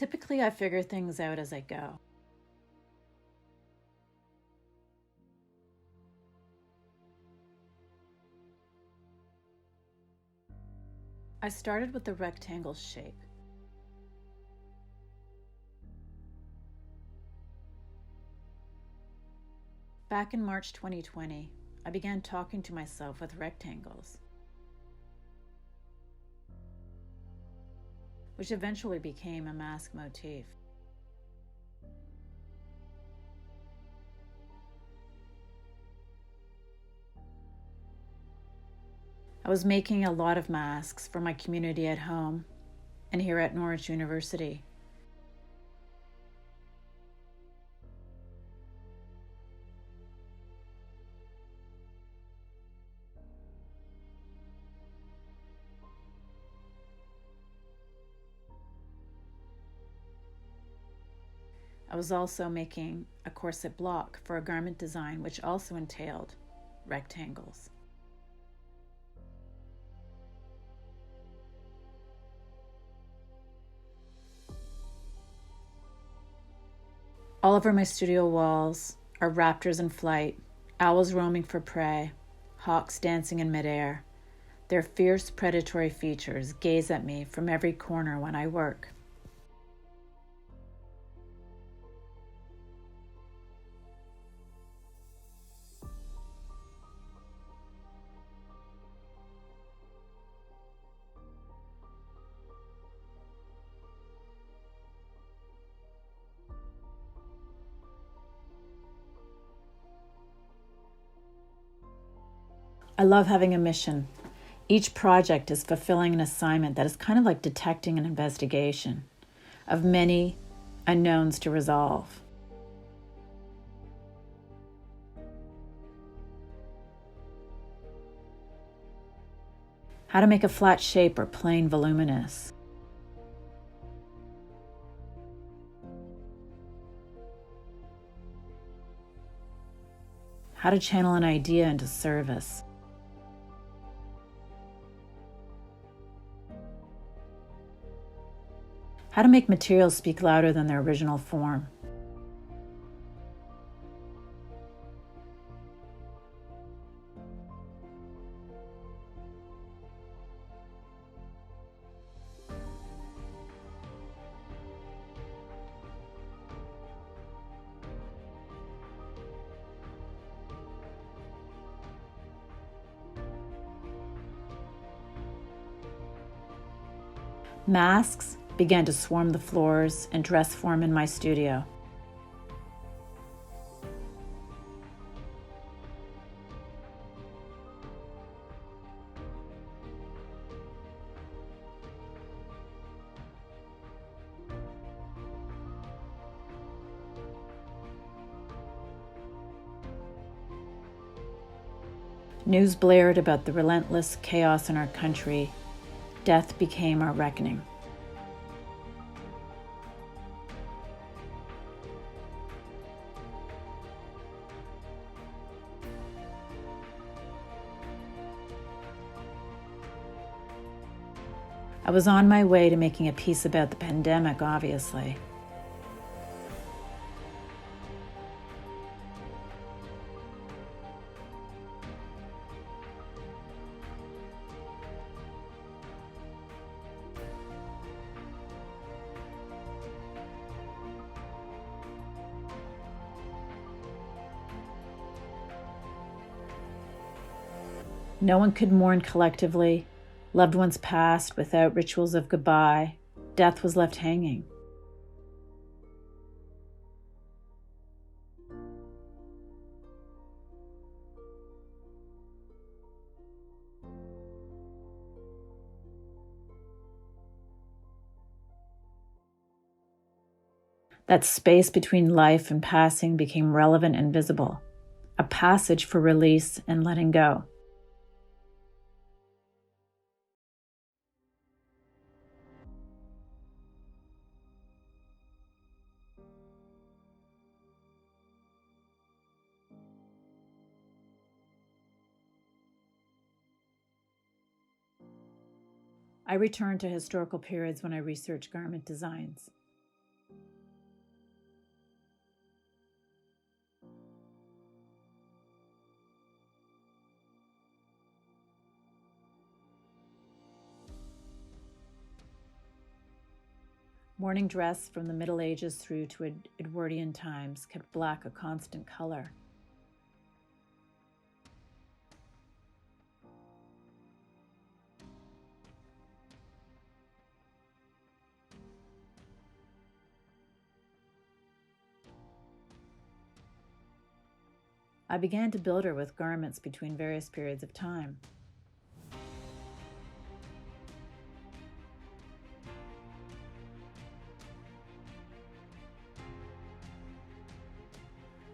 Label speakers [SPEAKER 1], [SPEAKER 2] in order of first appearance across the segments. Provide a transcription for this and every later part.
[SPEAKER 1] Typically, I figure things out as I go. I started with the rectangle shape. Back in March 2020, I began talking to myself with rectangles, which eventually became a mask motif. I was making a lot of masks for my community at home and here at Norwich University. I was also making a corset block for a garment design which also entailed rectangles. All over my studio walls are raptors in flight, owls roaming for prey, hawks dancing in midair. Their fierce predatory features gaze at me from every corner when I work. I love having a mission. Each project is fulfilling an assignment that is kind of like detecting an investigation of many unknowns to resolve. How to make a flat shape or plain voluminous. How to channel an idea into service. How to make materials speak louder than their original form. Masks began to swarm the floors and dress form in my studio. News blared about the relentless chaos in our country. Death became our reckoning. I was on my way to making a piece about the pandemic, obviously. No one could mourn collectively. Loved ones passed without rituals of goodbye. Death was left hanging. That space between life and passing became relevant and visible, a passage for release and letting go. I return to historical periods when I research garment designs. Mourning dress from the Middle Ages through to Edwardian times kept black a constant color. I began to build her with garments between various periods of time.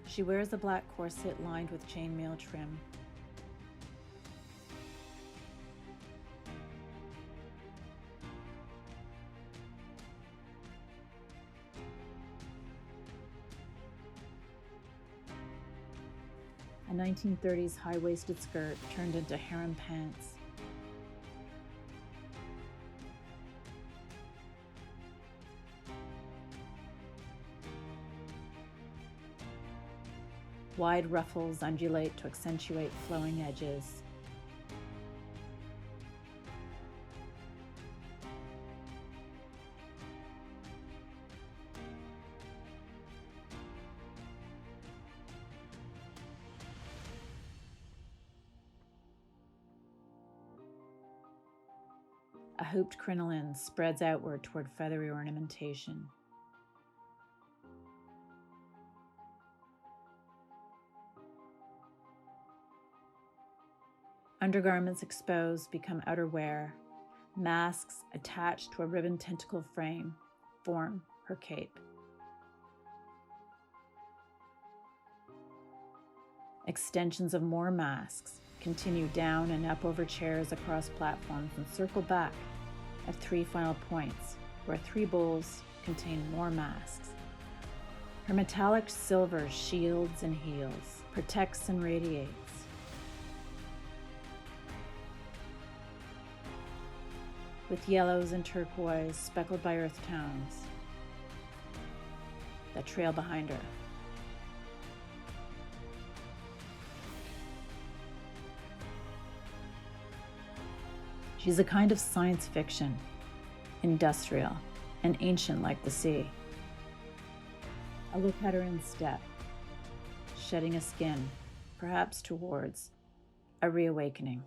[SPEAKER 1] She wears a black corset lined with chainmail trim. A 1930s high-waisted skirt turned into harem pants. Wide ruffles undulate to accentuate flowing edges. A hooped crinoline spreads outward toward feathery ornamentation. Undergarments exposed become outerwear. Masks attached to a ribbon tentacle frame form her cape. Extensions of more masks continue down and up over chairs across platforms and circle back at 3 final points where 3 bowls contain more masks. Her metallic silver shields and heals, protects and radiates. With yellows and turquoise speckled by earth tones that trail behind her. She's a kind of science fiction, industrial, and ancient like the sea. I look at her in step, shedding a skin, perhaps towards a reawakening.